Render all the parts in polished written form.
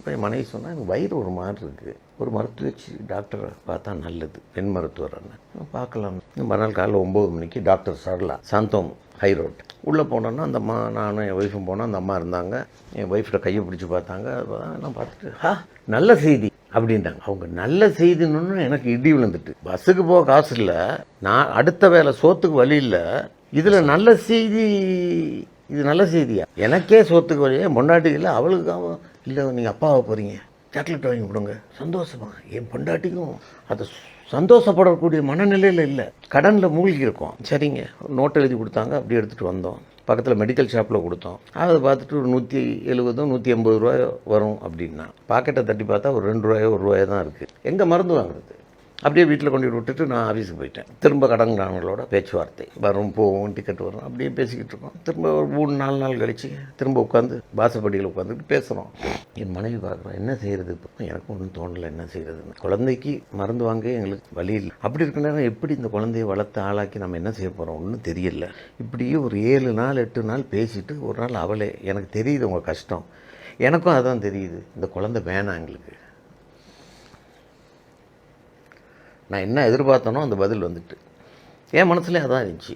இப்போ என் மனைவி சொன்னால் எனக்கு வயிறு ஒரு மாதிரி இருக்குது, ஒரு மருத்துவ வச்சு டாக்டரை பார்த்தா நல்லது, பெண் மருத்துவர் பார்க்கலாம். மறுநாள் காலையில் 9 மணிக்கு doctor Sarala, Santhome high road உள்ளே போனோன்னா அந்த அம்மா, நானும் என் ஒய்ஃபும் போனோம். அந்த அம்மா இருந்தாங்க, என் ஒய்ஃபோட கையை பிடிச்சி பார்த்தாங்க. எல்லாம் பார்த்துட்டு நல்ல செய்தி அப்படின்ட்டாங்க. அவங்க நல்ல செய்தின்னு எனக்கு இடி விழுந்துட்டு, பஸ்ஸுக்கு போக காசு இல்லை, நான் அடுத்த வேலை சோத்துக்கு வழி இல்லை, இதில் நல்ல செய்தி, இது நல்ல செய்தியா? எனக்கே சோத்துக்கு வழியே பொண்டாட்டிகள் அவளுக்காக இல்லை, நீங்கள் அப்பாவை போகிறீங்க, சாக்லேட் வாங்கி கொடுங்க, சந்தோஷமா. என் பொண்டாட்டிக்கும் அதை சந்தோஷப்படக்கூடிய மனநிலையில் இல்லை, கடனில் மூழ்கி இருக்கோம். சரிங்க, நோட்டை எழுதி கொடுத்தாங்க, அப்படி எடுத்துகிட்டு வந்தோம். பக்கத்தில் மெடிக்கல் ஷாப்பில் கொடுத்தோம். அதை பார்த்துட்டு ஒரு 170 180 ரூபாய் வரும் அப்படின்னா, பாக்கெட்டை தட்டி பார்த்தா ஒரு 2 ரூபாயோ 1 ரூபாயோ தான் இருக்குது. எங்கே மருந்து வாங்குறது? அப்படியே வீட்டில் கொண்டு விட்டுட்டு நான் ஆஃபீஸுக்கு போயிட்டேன். திரும்ப கடன்காரங்களோட பேச்சுவார்த்தை, வரும் போவோம், டிக்கெட் வரும், அப்படியே பேசிக்கிட்டு இருக்கோம். திரும்ப ஒரு 3-4 நாள் கழிச்சு திரும்ப உட்காந்து வாசப்படியில் உட்காந்துட்டு பேசுகிறோம். என் மனைவி பார்க்குறோம், என்ன செய்கிறது? இப்போ எனக்கு ஒன்றும் தோணலை, என்ன செய்கிறதுன்னு. குழந்தைக்கு மருந்து வாங்க எங்களுக்கு வழி இல்லை. அப்படி இருக்க நேரம் எப்படி இந்த குழந்தைய வளர்த்து ஆளாக்கி நம்ம என்ன செய்ய போகிறோம் ஒன்றும் தெரியல. இப்படியே ஒரு 7 நாள் 8 நாள் பேசிட்டு ஒரு நாள் அவளே, எனக்கு தெரியுது உங்கள் கஷ்டம், எனக்கும் அதான் தெரியுது, இந்த குழந்தை வேணாம் எங்களுக்கு. நான் என்ன எதிர்பார்த்தனோ அந்த பதில் வந்துட்டு என் மனசுலேயே அதான் இருந்துச்சு.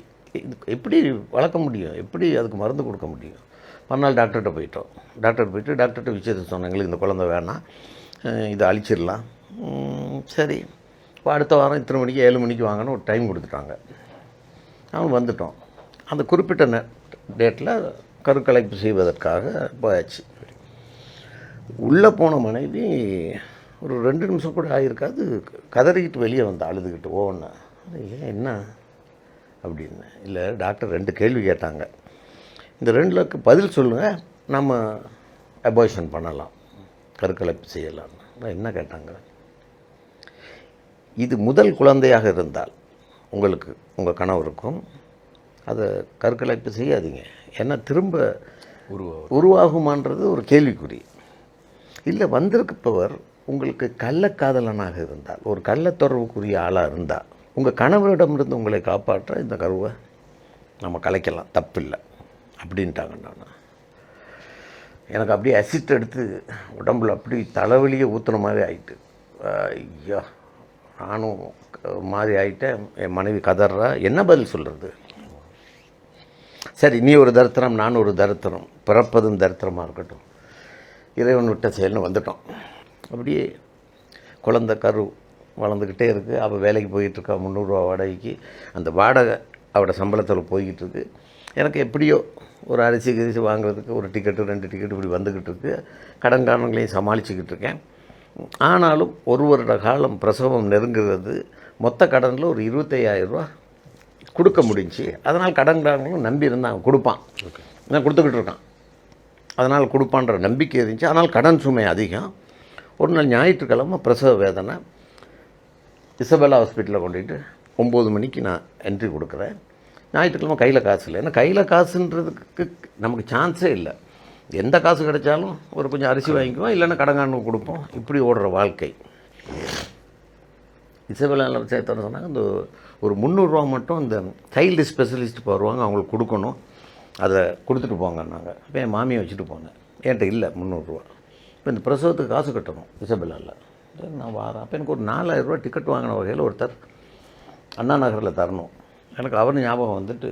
எப்படி வளர்க்க முடியும், எப்படி அதுக்கு மருந்து கொடுக்க முடியும்? மறுநாள் டாக்டர்கிட்ட போயிட்டோம். டாக்டர்கிட்ட விஷயத்தை சொன்னேன், எங்களுக்கு இந்த குழந்தை வேணாம், இதை அழிச்சிடலாம். சரி, இப்போ அடுத்த வாரம் இத்தனை மணிக்கு 7 மணிக்கு வாங்கன்னு ஒரு டைம் கொடுத்துட்டாங்க. அவன் வந்துட்டோம். அந்த குறிப்பிட்ட டேட்டில் கருக்கலைப்பு செய்வதற்காக போயாச்சு. உள்ளே போன மனைவி ஒரு 2 நிமிஷம் கூட ஆகியிருக்காது, கதறிக்கிட்டு வெளியே வந்தா, அழுதுகிட்டு. ஓன்னு ஏன் என்ன அப்படின்னு. இல்லை டாக்டர் 2 கேள்வி கேட்டாங்க, இந்த 2க்கு பதில் சொல்லுங்கள், நம்ம அபார்ஷன் பண்ணலாம், கருக்கலைப்பு செய்யலாம். என்ன கேட்டாங்க? இது முதல் குழந்தையாக இருந்தால் உங்களுக்கு, உங்கள் கணவருக்கும் அதை கருக்கலைப்பு செய்யாதீங்க, ஏன்னா திரும்ப உருவாகுமான்றது ஒரு கேள்விக்குறி. இல்லை வந்திருப்பவர் உங்களுக்கு கள்ளக்காதலனாக இருந்தால், ஒரு கள்ளத்தொடர்புக்குரிய ஆளாக இருந்தால், உங்கள் கணவரிடமிருந்து உங்களை காப்பாற்ற இந்த கருவை நம்ம கலைக்கலாம், தப்பில்லை அப்படின்ட்டாங்க. நான் எனக்கு அப்படியே அசிட் எடுத்து உடம்புல அப்படி தலைவலியே ஊற்றுன மாதிரி ஆகிட்டு, ஐயா நானும் மாதிரி ஆகிட்டேன். என் மனைவி கதறா, என்ன பதில் சொல்கிறது? சரி, நீ ஒரு தரித்திரம், நான் ஒரு தரித்திரம், பிறப்பதும் தரித்திரமாக இருக்கட்டும், இறைவன் விட்ட செயல்னு வந்துட்டோம். அப்படியே குழந்தை கரு வளர்ந்துக்கிட்டே இருக்குது. அவள் வேலைக்கு போயிட்டுருக்கா, 300 ரூபா வாடகைக்கு. அந்த வாடகை அவட சம்பளத்தில் போய்கிட்டு இருக்கு. எனக்கு எப்படியோ ஒரு அரிசி கரிசி வாங்குறதுக்கு ஒரு டிக்கெட்டு 2 டிக்கெட்டு இப்படி வந்துக்கிட்டு இருக்குது. கடன்காரங்களையும் சமாளிச்சுக்கிட்டு இருக்கேன். ஆனாலும் 1 வருட காலம் பிரசவம் நெருங்குறது, மொத்த கடனில் ஒரு 25,000 ரூபா கொடுக்க முடிஞ்சு. அதனால் கடன்காரங்களும் நம்பி இருந்தாங்க, கொடுப்பான், நான் கொடுத்துக்கிட்டு இருக்கான், அதனால் கொடுப்பான்ற நம்பிக்கை இருந்துச்சு. ஆனால் கடன் சுமை அதிகம். ஒரு நாள் ஞாயிற்றுக்கிழமை பிரசவ வேதனை, இசபெல்லா ஹாஸ்பிட்டலில் கொண்டுட்டு 9 மணிக்கு நான் என்ட்ரி கொடுக்குறேன். ஞாயிற்றுக்கிழமை கையில் காசு இல்லை. ஏன்னா கையில் காசுன்றதுக்கு நமக்கு சான்ஸே இல்லை. எந்த காசு கிடைச்சாலும் ஒரு கொஞ்சம் அரிசி வாங்கிக்குவோம், இல்லைன்னா கடங்கானுக்கு கொடுப்போம், இப்படி ஓடுற வாழ்க்கை. இசபெல்லாவில் சேர்த்தோன்னு சொன்னாங்க, இந்த ஒரு 300 ரூபா மட்டும் இந்த சைல்டு ஸ்பெஷலிஸ்ட் வருவாங்க, அவங்களுக்கு கொடுக்கணும், அதை கொடுத்துட்டு போங்கன்னாங்க. இப்போ என் மாமியை வச்சுட்டு போனேன், என்கிட்ட இல்லை 300 ரூபா. இப்போ இந்த பிரசவத்துக்கு காசு கட்டணும் இசபெல்லாவில். நான் வரேன். அப்போ எனக்கு ஒரு 4,000 ரூபா டிக்கெட் வாங்கின வகையில் ஒருத்தர் அண்ணா நகரில் தரணும். எனக்கு அவர் ஞாபகம் வந்துட்டு,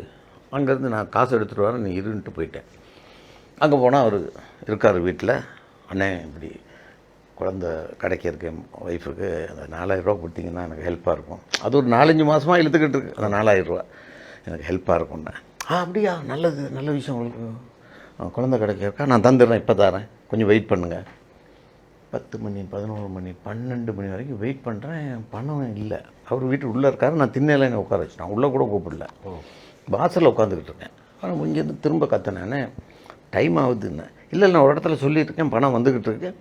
அங்கேருந்து நான் காசு எடுத்துகிட்டு வரேன், நீ இருன்ட்டு போயிட்டேன். அங்கே போனால் அவர் இருக்கார் வீட்டில். அண்ணே இப்படி குழந்த கிடைக்கிறதுக்கு என் ஒய்ஃபுக்கு அந்த 4,000 ரூபா கொடுத்தீங்கன்னா எனக்கு ஹெல்ப்பாக இருக்கும். அது ஒரு 4-5 மாதமாக இழுத்துக்கிட்டு இருக்கு. அந்த 4,000 ரூபா எனக்கு ஹெல்ப்பாக இருக்கும்ண்ணே. அப்படியா, நல்லது, நல்ல விஷயம். உங்களுக்கு குழந்தை கிடைக்கிறக்கா நான் தந்துடுறேன், இப்போ தரேன், கொஞ்சம் வெயிட் பண்ணுங்கள். 10 மணி 11 மணி 12 மணி வரைக்கும் வெயிட் பண்ணுறேன், பணம் இல்லை. அவர் வீட்டு உள்ளே இருக்கார், நான் திண்ணையில் என்னை உட்கார வச்சுட்டேன், உள்ளே கூட கூப்பிடல, வாசலில் உட்காந்துக்கிட்டு இருக்கேன். ஆனால் இங்கேருந்து திரும்ப கத்தினேன்னே, டைம் ஆகுதுன்னு. இல்லை நான் ஒரு இடத்துல சொல்லியிருக்கேன், பணம் வந்துக்கிட்டு இருக்கு,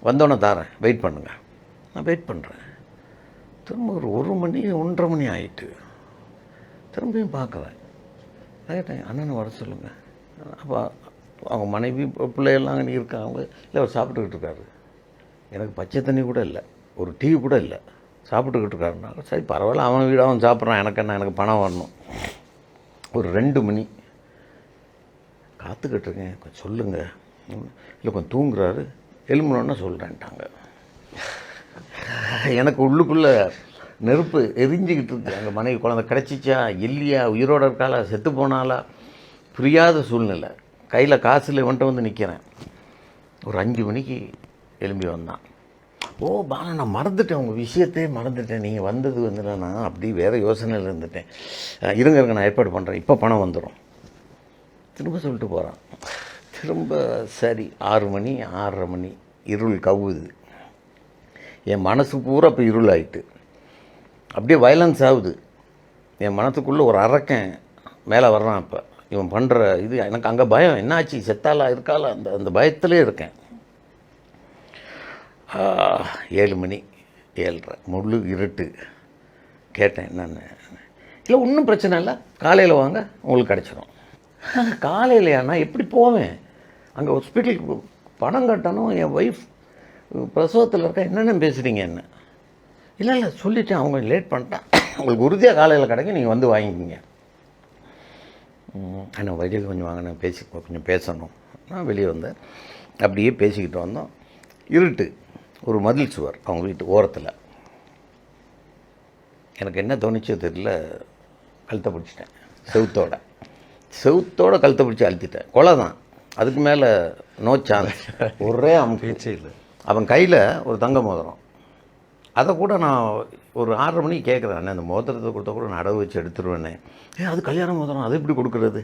வந்தோடனே தரேன், வெயிட் பண்ணுங்கள். நான் வெயிட் பண்ணுறேன். திரும்ப ஒரு 1 மணி 1:30 மணி ஆகிட்டு திரும்பியும் பார்க்குறேன். கேட்டேன், அண்ணனை வர சொல்லுங்கள். அப்போ அவங்க மனைவி பிள்ளைகள்லாம் அங்கே இருக்காங்க. இல்லை அவர் சாப்பிட்டுக்கிட்டு இருக்காரு. எனக்கு பச்சை தண்ணி கூட இல்லை, ஒரு டீ கூட இல்லை, சாப்பிட்டுக்கிட்டு இருக்காருன்னா சரி பரவாயில்ல, அவன் வீடு அவன் சாப்பிட்றான், எனக்கு என்ன, எனக்கு பணம் வரணும். ஒரு 2 மணி காத்துக்கிட்டு இருக்கேன், கொஞ்சம் சொல்லுங்கள். இல்லை கொஞ்சம் தூங்குறாரு, எலும்புனோன்னு சொல்கிறேன்ட்டாங்க. எனக்கு உள்ளுக்குள்ளே நெருப்பு எரிஞ்சிக்கிட்டு இருக்கு. எங்கள் மனைவி குழந்தை கிடச்சிச்சா இல்லையா, உயிரோடு இருக்காளா செத்து போனாலா புரியாத சூழ்நிலை. கையில் காசில் வந்து நிற்கிறேன். ஒரு 5 மணிக்கு எழும்பி வந்தான். ஓ பாலா, நான் மறந்துட்டேன், உங்கள் விஷயத்தையே மறந்துட்டேன், நீங்கள் வந்தது நான் அப்படி வேறு யோசனையில் இருந்துட்டேன், இருங்க நான் ஏற்பாடு பண்ணுறேன், இப்போ பணம் வந்துடும். திரும்ப சொல்லிட்டு போகிறான். திரும்ப சரி 6 மணி 6:30 மணி இருள் கவுது. என் மனசு பூரா இப்போ இருள் ஆகிட்டு அப்படியே வயலன்ஸ் ஆகுது. என் மனசுக்குள்ளே ஒரு அரக்கன் மேலே வர்றான். இப்போ இவன் பண்ணுற இது எனக்கு அங்கே பயம், என்னாச்சு செத்தாலா இருக்காளா அந்த பயத்திலே இருக்கேன். 7 மணி 7:30 முழு இருட்டு. கேட்டேன் என்னென்னு. இல்லை ஒன்றும் பிரச்சனை இல்லை, காலையில் வாங்க உங்களுக்கு கிடச்சிடும். காலையிலையா? நான் எப்படி போவேன் அங்கே ஹாஸ்பிட்டலுக்கு, பணம் கட்டணும், என் ஒய்ஃப் பிரசவத்தில் இருக்க, என்னென்ன பேசுகிறீங்க என்ன? இல்லை இல்லை சொல்லிவிட்டேன், அவங்க லேட் பண்ணிட்டேன், உங்களுக்கு உறுதியாக காலையில் கிடைக்கும், நீங்கள் வந்து வாங்கிக்கிங்க. ஆனால் வெளியில் கொஞ்சம் வாங்க, நான் கொஞ்சம் பேசணும். நான் வெளியே வந்தேன். அப்படியே பேசிக்கிட்டு வந்தோம். இருட்டு. ஒரு மதில் சுவர் அவங்க வீட்டு ஓரத்தில். எனக்கு என்ன தோணிச்சோ தெரியல, கழுத்தை பிடிச்சிட்டேன். செவுத்தோட கழுத்தை பிடிச்சி அழுத்திட்டேன். கொலை தான், அதுக்கு மேலே நோ சான்ஸ். ஒரே பேச்சே இல்லை. அவன் கையில் ஒரு தங்க மோதிரம், அதை கூட நான் ஒரு 6:30 மணிக்கு கேட்குறேன். அந்த மோதிரத்தை கொடுத்தா கூட நான் அடவு வச்சு எடுத்துருவேனே. அது கல்யாண மோதிரம், அது எப்படி கொடுக்குறது?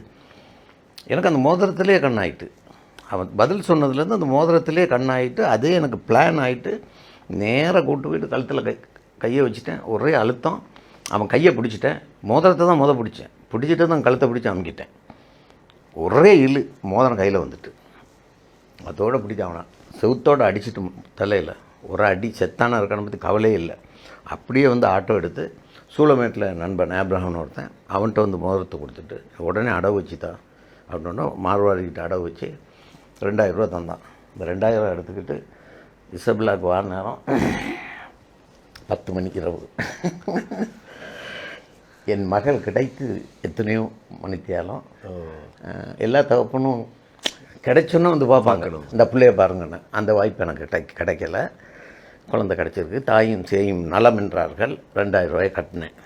எனக்கு அந்த மோதிரத்திலே கண்ணாயிட்டு. அவன் பதில் சொன்னதுலேருந்து அந்த மோதிரத்திலே கண்ணாயிட்டு, அதே எனக்கு பிளான் ஆகிட்டு நேராக கூட்டு போயிட்டு கழுத்தில் கையை வச்சுட்டேன். ஒரே அழுத்தம். அவன் கையை பிடிச்சிட்டேன். மோதிரத்தை தான் பிடிச்சிட்டு தான் கழுத்தை பிடிச்சி அமுக்கிட்டேன். ஒரே இழு, மோதிரம் கையில் வந்துட்டு அதோடு பிடிச்சி அவனை செவுத்தோடு அடிச்சுட்டு தலையில் ஒரு அடி. செத்தான இருக்கான பற்றி கவலையே இல்லை. அப்படியே ஆட்டோ எடுத்து சூளமேட்டில் நண்பன் ஆப்ரஹாம்னு ஒருத்தன், அவன்கிட்ட மோதிரத்தை கொடுத்துட்டு உடனே அடவு வச்சுதா அப்படின்னா மார்வாடிக்கிட்ட அடவு வச்சு 2000 ரூபா தந்தான். இந்த 2000 எடுத்துக்கிட்டு இசபிளாக்கு வார நேரம் 10 மணிக்கு இரவு. என் மகள் கிடைத்து எத்தனையோ மணித்தியாலும் எல்லா தகப்பனும் கிடைச்சோன்னு பார்ப்பாங்க, இந்த பிள்ளைய பாருங்கன்னு. அந்த வாய்ப்பு எனக்கு கிடைக்கல. குழந்தை கிடச்சிருக்கு. தாயும் சேயும் நலம் என்றார்கள். 2000 ரூபாய் கட்டினேன்.